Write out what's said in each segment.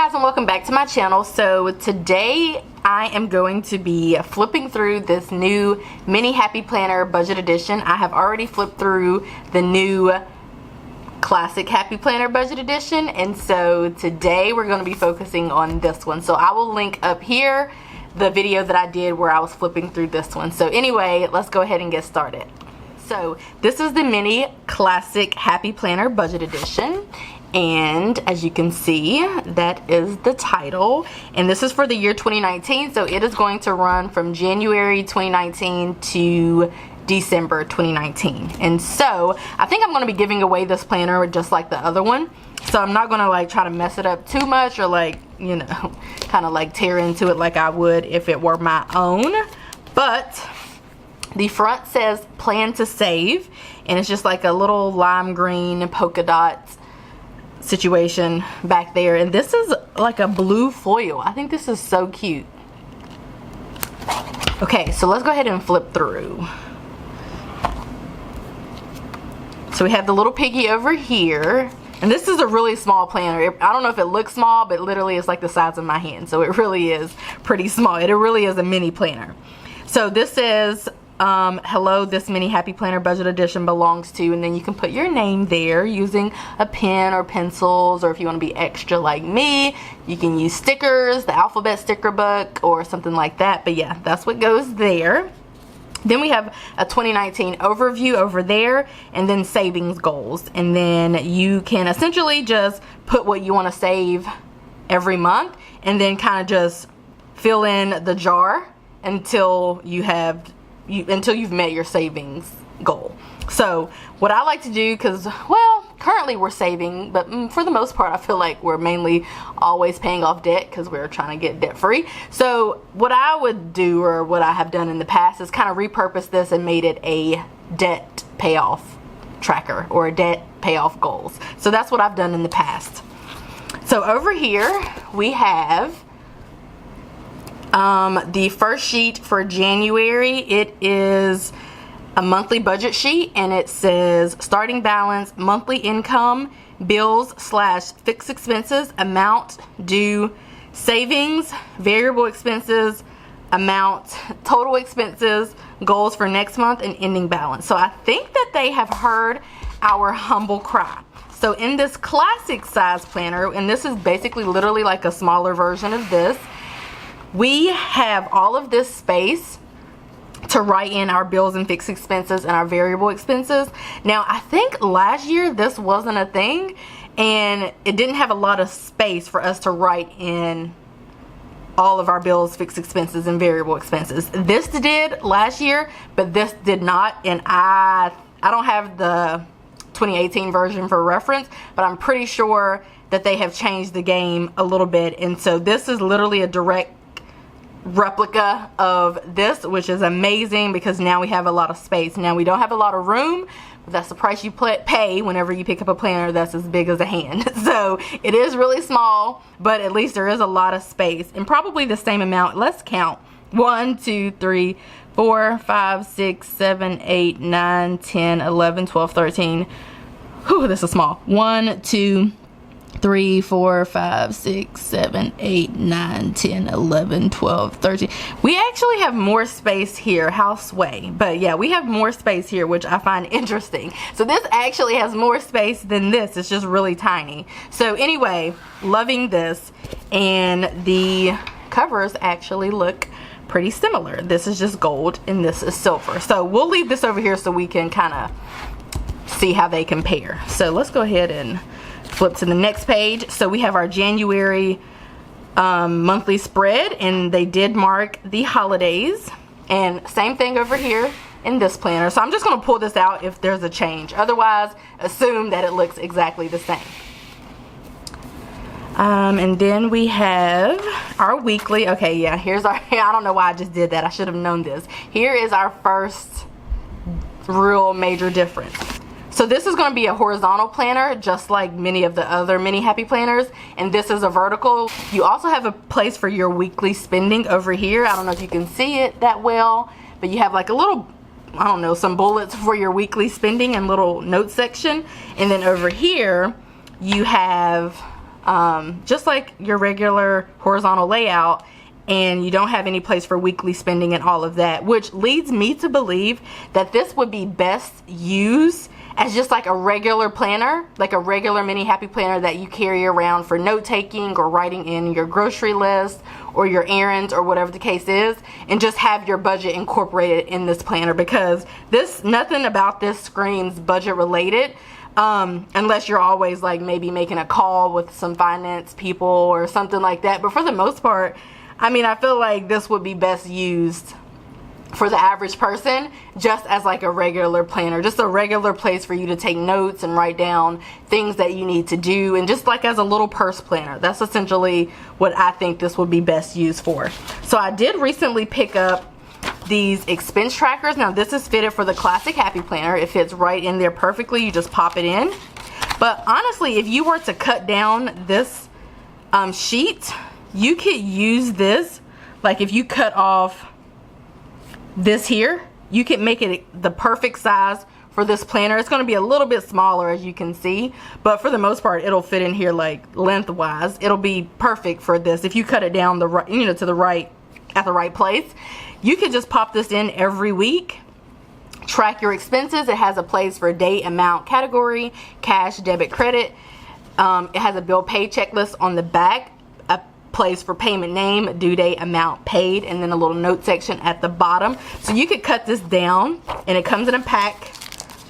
guys, and welcome back to my channel. So today I am going to be flipping through this new mini happy planner budget edition. I have already flipped through the new classic happy planner budget edition, and so today we're going to be focusing on this one. So I will link up here the video that I did where I was flipping through this one. So anyway, let's go ahead and get started. So this is the mini classic happy planner budget edition, and as you can see, that is the title, and this is for the year 2019. So it is going to run from January 2019 to December 2019. And so I think I'm going to be giving away this planner just like the other one, so I'm not going to like try to mess it up too much or like, you know, kind of like tear into it like I would if it were my own. But the front says plan to save, and it's just like a little lime green polka dot situation back there, and this is like a blue foil. I think this is so cute. Okay, so let's go ahead and flip through. So we have the little piggy over here, and this is a really small planner. I don't know if it looks small, but literally it's like the size of my hand, so it really is pretty small. It really is a mini planner. So this says hello, this mini happy planner budget edition belongs to, and then you can put your name there using a pen or pencils, or if you want to be extra like me, you can use stickers, the alphabet sticker book or something like that. But yeah, that's what goes there. Then we have a 2019 overview over there, and then savings goals, and then you can essentially just put what you want to save every month and then kind of just fill in the jar until you've met your savings goal. So what I like to do, because well, currently we're saving, but for the most part I feel like we're mainly always paying off debt because we're trying to get debt free. So what I would do, or what I have done in the past, is kind of repurpose this and made it a debt payoff tracker or a debt payoff goals. So that's what I've done in the past. So over here we have the first sheet for January. It is a monthly budget sheet, and it says starting balance, monthly income, bills / fixed expenses, amount due, savings, variable expenses, amount, total expenses, goals for next month, and ending balance. So I think that they have heard our humble cry. So in this classic size planner, and this is basically literally like a smaller version of this, we have all of this space to write in our bills and fixed expenses and our variable expenses. Now, I think last year this wasn't a thing, and it didn't have a lot of space for us to write in all of our bills, fixed expenses, and variable expenses. This did last year, but this did not, and I don't have the 2018 version for reference, but I'm pretty sure that they have changed the game a little bit, and so this is literally a direct replica of this, which is amazing because now we have a lot of space. Now we don't have a lot of room, but that's the price you pay whenever you pick up a planner that's as big as a hand. So it is really small, but at least there is a lot of space, and probably the same amount. Let's count. 1 2 3 4 5 6 7 8 9 10 11 12 13. Whew, this is small. 1 2 3 4 5 6 7 8 9 10 11 12 13. We actually have more space here. How sway. But yeah, we have more space here, which I find interesting. So this actually has more space than this. It's just really tiny. So anyway, loving this, and the covers actually look pretty similar. This is just gold and this is silver. So we'll leave this over here so we can kind of see how they compare. So let's go ahead and flip to the next page. So we have our January monthly spread, and they did mark the holidays, and same thing over here in this planner. So I'm just going to pull this out if there's a change. Otherwise, assume that it looks exactly the same. And then we have our weekly. Okay, yeah, here's our, I don't know why I just did that. I should have known this. Here is our first real major difference. So this is going to be a horizontal planner, just like many of the other mini happy planners, and this is a vertical. You also have a place for your weekly spending over here. I don't know if you can see it that well, but you have like a little, I don't know, some bullets for your weekly spending and little note section. And then over here you have just like your regular horizontal layout, and you don't have any place for weekly spending and all of that, which leads me to believe that this would be best used as just like a regular planner, like a regular mini happy planner that you carry around for note taking or writing in your grocery list or your errands or whatever the case is, and just have your budget incorporated in this planner, because nothing about this screams budget related. Unless you're always like maybe making a call with some finance people or something like that. But for the most part, I mean, I feel like this would be best used for the average person just as like a regular planner, just a regular place for you to take notes and write down things that you need to do, and just like as a little purse planner. That's essentially what I think this would be best used for. So I did recently pick up these expense trackers. Now this is fitted for the classic happy planner. It fits right in there perfectly. You just pop it in. But honestly, if you were to cut down this sheet, you could use this, like if you cut off this here, you can make it the perfect size for this planner. It's going to be a little bit smaller, as you can see, but for the most part it'll fit in here like lengthwise. It'll be perfect for this. If you cut it down the right, you know, to the right, at the right place, you can just pop this in every week. Track your expenses. It has a place for date, amount, category, cash, debit, credit. It has a bill pay checklist on the back, a place for payment name, due date, amount paid, and then a little note section at the bottom. So you could cut this down, and it comes in a pack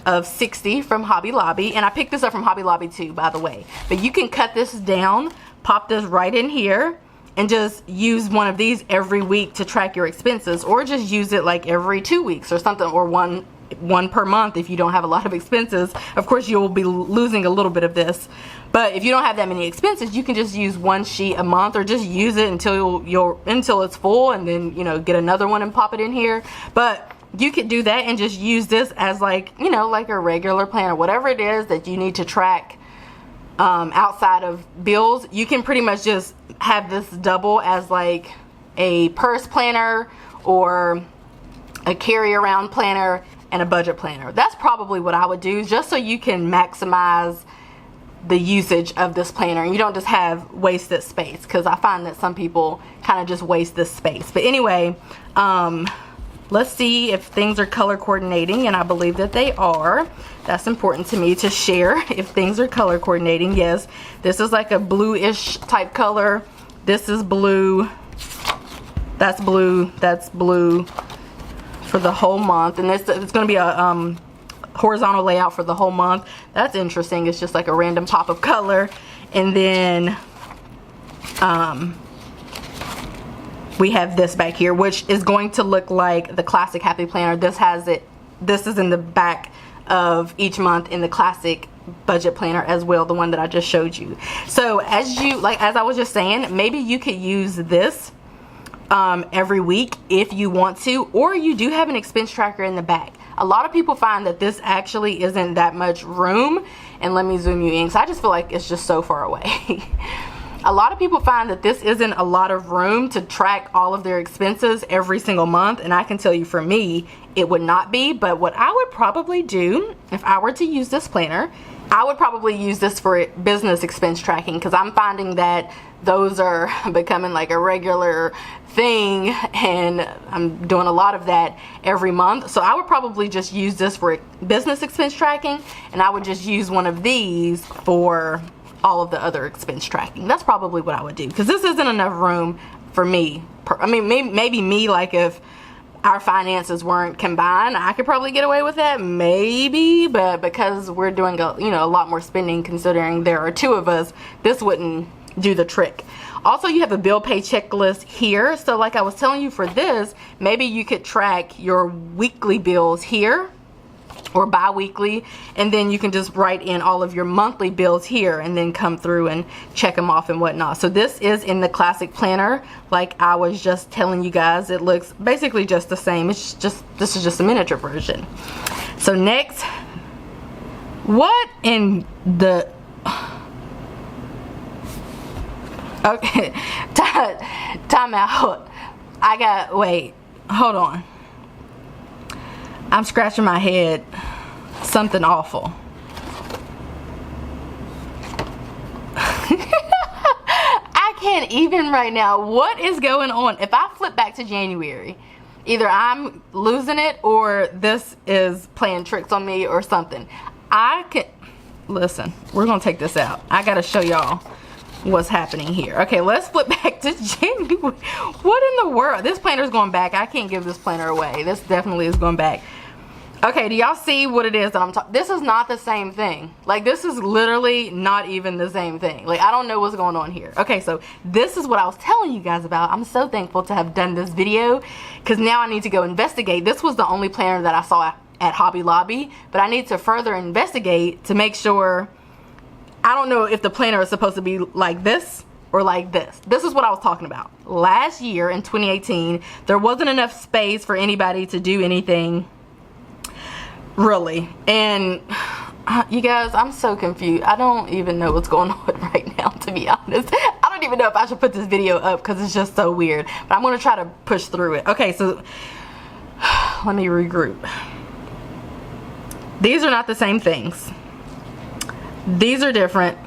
of 60 from Hobby Lobby, and I picked this up from Hobby Lobby too, by the way. But you can cut this down, pop this right in here, and just use one of these every week to track your expenses, or just use it like every 2 weeks or something, or one per month if you don't have a lot of expenses. Of course you'll be losing a little bit of this, but if you don't have that many expenses, you can just use one sheet a month, or just use it until until it's full, and then, you know, get another one and pop it in here. But you could do that and just use this as like, you know, like a regular planner, whatever it is that you need to track outside of bills. You can pretty much just have this double as like a purse planner or a carry around planner and a budget planner. That's probably what I would do, just so you can maximize the usage of this planner and you don't just have wasted space, because I find that some people kind of just waste this space. But anyway, let's see if things are color coordinating, and I believe that they are. That's important to me to share if things are color coordinating. Yes, this is like a bluish type color. This is blue. That's blue. That's blue for the whole month, and it's going to be a horizontal layout for the whole month. That's interesting. It's just like a random pop of color. And then we have this back here, which is going to look like the classic happy planner. This is in the back of each month in the classic budget planner as well, the one that I just showed you. So as I was just saying, maybe you could use this every week if you want to, or you do have an expense tracker in the back. A lot of people find that this actually isn't that much room, and let me zoom you in, because I just feel like it's just so far away. A lot of people find that this isn't a lot of room to track all of their expenses every single month, and I can tell you, for me, it would not be. But what I would probably do if I were to use this planner, I would probably use this for business expense tracking, because I'm finding that those are becoming like a regular thing, and I'm doing a lot of that every month. So I would probably just use this for business expense tracking, and I would just use one of these for all of the other expense tracking. That's probably what I would do, because this isn't enough room for me. I mean, maybe me, like if our finances weren't combined, I could probably get away with that, maybe, but because we're doing a lot more spending, considering there are two of us, this wouldn't do the trick. Also, you have a bill pay checklist here. So like I was telling you, for this, maybe you could track your weekly bills here, or bi-weekly, and then you can just write in all of your monthly bills here and then come through and check them off and whatnot. So this is in the classic planner, like I was just telling you guys. It looks basically just the same. It's just, this is just a miniature version. So next, what in the okay, time out. Wait, hold on. I'm scratching my head. Something awful. can't even right now. What is going on? If I flip back to January, either I'm losing it or this is playing tricks on me or something. I can, listen, we're gonna take this out. I gotta show y'all what's happening here. Okay, let's flip back to January. What in the world? This planner's going back. I can't give this planner away. This definitely is going back. Okay, do y'all see what it is that I'm talking? This is not the same thing. Like, this is literally not even the same thing. Like, I don't know what's going on here. Okay, so this is what I was telling you guys about. I'm so thankful to have done this video because now I need to go investigate. This was the only planner that I saw at Hobby Lobby, but I need to further investigate to make sure. I don't know if the planner is supposed to be like this or like this. This is what I was talking about. Last year in 2018, there wasn't enough space for anybody to do anything. Really. And you guys, I'm so confused. I don't even know what's going on right now, to be honest. I don't even know if I should put this video up because it's just so weird. But I'm going to try to push through it. Okay, so let me regroup. These are not the same things. These are different.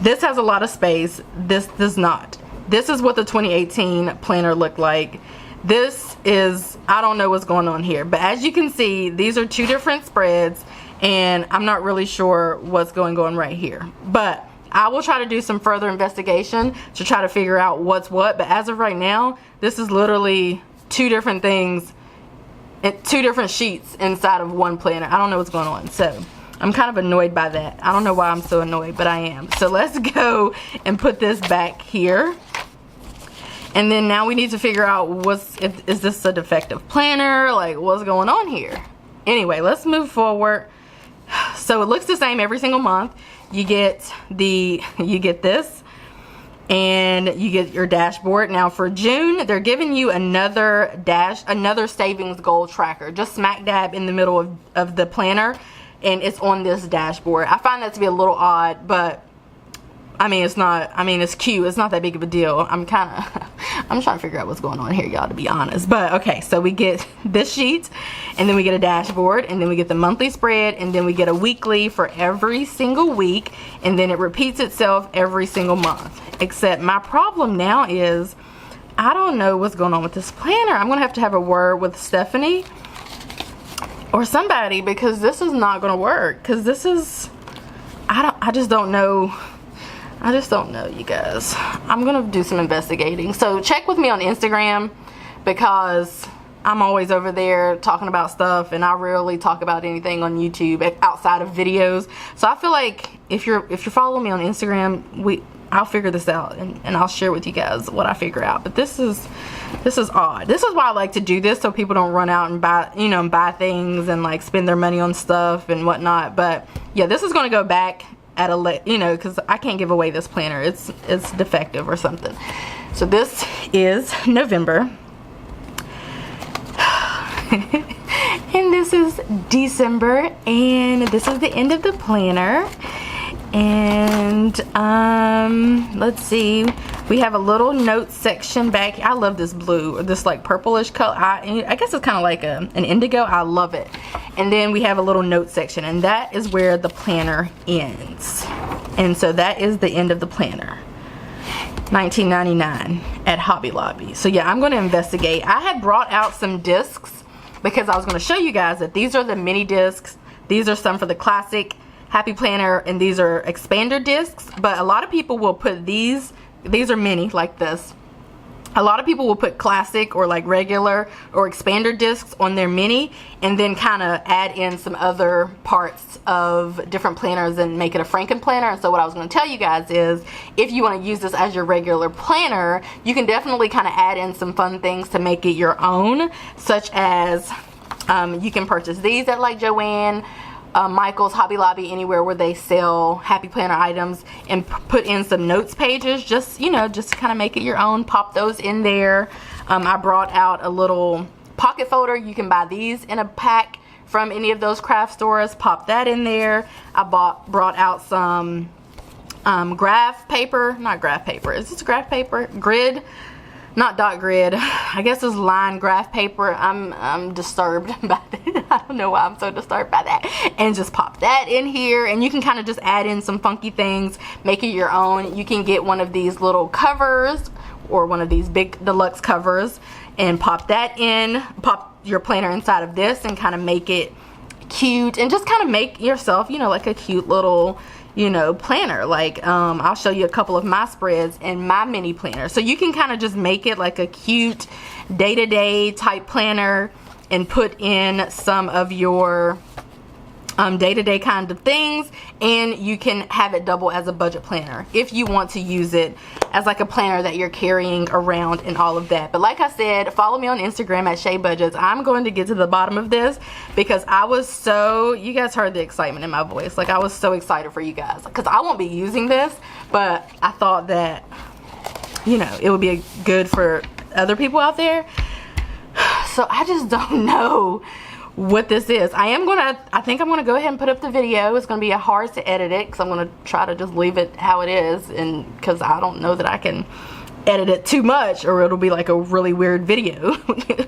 This has a lot of space. This does not. This is what the 2018 planner looked like. This is, I don't know what's going on here, but as you can see, these are two different spreads and I'm not really sure what's going on right here, but I will try to do some further investigation to try to figure out what's what. But as of right now, this is literally two different things, two different sheets inside of one planner. I don't know what's going on, so I'm kind of annoyed by that. I don't know why I'm so annoyed, but I am. So let's go and put this back here. And then now we need to figure out is this a defective planner? Like, what's going on here? Anyway, let's move forward. So it looks the same every single month. You get this and you get your dashboard. Now for June, they're giving you another savings goal tracker, just smack dab in the middle of the planner, and it's on this dashboard. I find that to be a little odd, but I mean, it's not, I mean, it's cute. It's not that big of a deal. I'm trying to figure out what's going on here, y'all, to be honest. But okay, so we get this sheet, and then we get a dashboard, and then we get the monthly spread, and then we get a weekly for every single week, and then it repeats itself every single month. Except my problem now is I don't know what's going on with this planner. I'm gonna have a word with Stephanie or somebody, because this is not gonna work. Because this is, I just don't know. I just don't know, you guys. I'm gonna do some investigating. So check with me on Instagram, because I'm always over there talking about stuff, and I rarely talk about anything on YouTube outside of videos. So I feel like if you're following me on Instagram, I'll figure this out and I'll share with you guys what I figure out. But this is odd. This is why I like to do this, so people don't run out and buy things and like spend their money on stuff and whatnot. But yeah, this is gonna go back at a because I can't give away this planner. It's defective or something. So this is November. And this is December, and this is the end of the planner. And let's see, we have a little note section back. I love this blue, or this like purplish color. I guess it's kind of like an indigo. I love it. And then we have a little note section, and that is where the planner ends. And so that is the end of the planner. $19.99 at Hobby Lobby. So yeah, I'm going to investigate. I had brought out some discs because I was going to show you guys that these are the mini discs. These are some for the classic Happy Planner, and these are expander discs. But a lot of people will put these are mini like this. A lot of people will put classic or like regular or expander discs on their mini, and then kind of add in some other parts of different planners and make it a Franken planner. And so what I was going to tell you guys is, if you want to use this as your regular planner, you can definitely kind of add in some fun things to make it your own, such as you can purchase these at like Joann, Michael's, Hobby Lobby, anywhere where they sell Happy Planner items, and put in some notes pages, just to kind of make it your own. Pop those in there. I brought out a little pocket folder. You can buy these in a pack from any of those craft stores. Pop that in there. I brought out some graph paper, not graph paper, is this graph paper? Grid not dot grid, I guess it's line graph paper. I'm disturbed by that. I don't know why I'm so disturbed by that. And just pop that in here, and you can kind of just add in some funky things, make it your own. You can get one of these little covers or one of these big deluxe covers and pop that in, pop your planner inside of this and kind of make it cute, and just kind of make yourself, you know, like a cute little, you know, planner. Like I'll show you a couple of my spreads in my mini planner, so you can kind of just make it like a cute day-to-day type planner and put in some of your day-to-day kind of things, and you can have it double as a budget planner if you want to use it as like a planner that you're carrying around and all of that. But like I said, follow me on Instagram at Shay Budgets. I'm going to get to the bottom of this because I was so, you guys heard the excitement in my voice. Like I was so excited for you guys because I won't be using this, but I thought that, you know, it would be good for other people out there. So I just don't know what this is. I think I'm gonna go ahead and put up the video. It's gonna be hard to edit it because I'm gonna try to just leave it how it is, and because I don't know that I can edit it too much or it'll be like a really weird video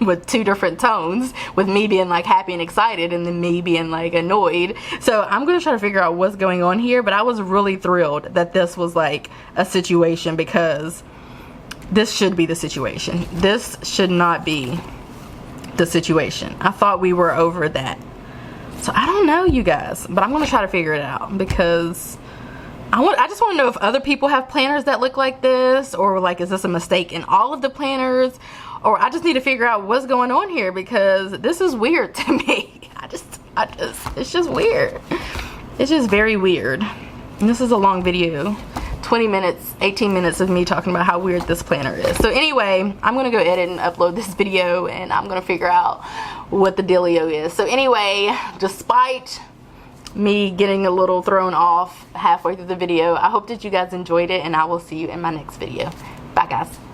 with two different tones, with me being like happy and excited and then me being like annoyed. So I'm gonna try to figure out what's going on here, but I was really thrilled that this was like a situation, because this should be the situation. This should not be the situation. I thought we were over that. So I don't know, you guys, but I'm gonna try to figure it out, because I just want to know if other people have planners that look like this, or like, is this a mistake in all of the planners, or I just need to figure out what's going on here, because this is weird to me. It's just weird. It's just very weird. And this is a long video. 20 minutes, 18 minutes of me talking about how weird this planner is. So anyway, I'm gonna go edit and upload this video, and I'm gonna figure out what the dealio is. So anyway, despite me getting a little thrown off halfway through the video, I hope that you guys enjoyed it, and I will see you in my next video. Bye guys.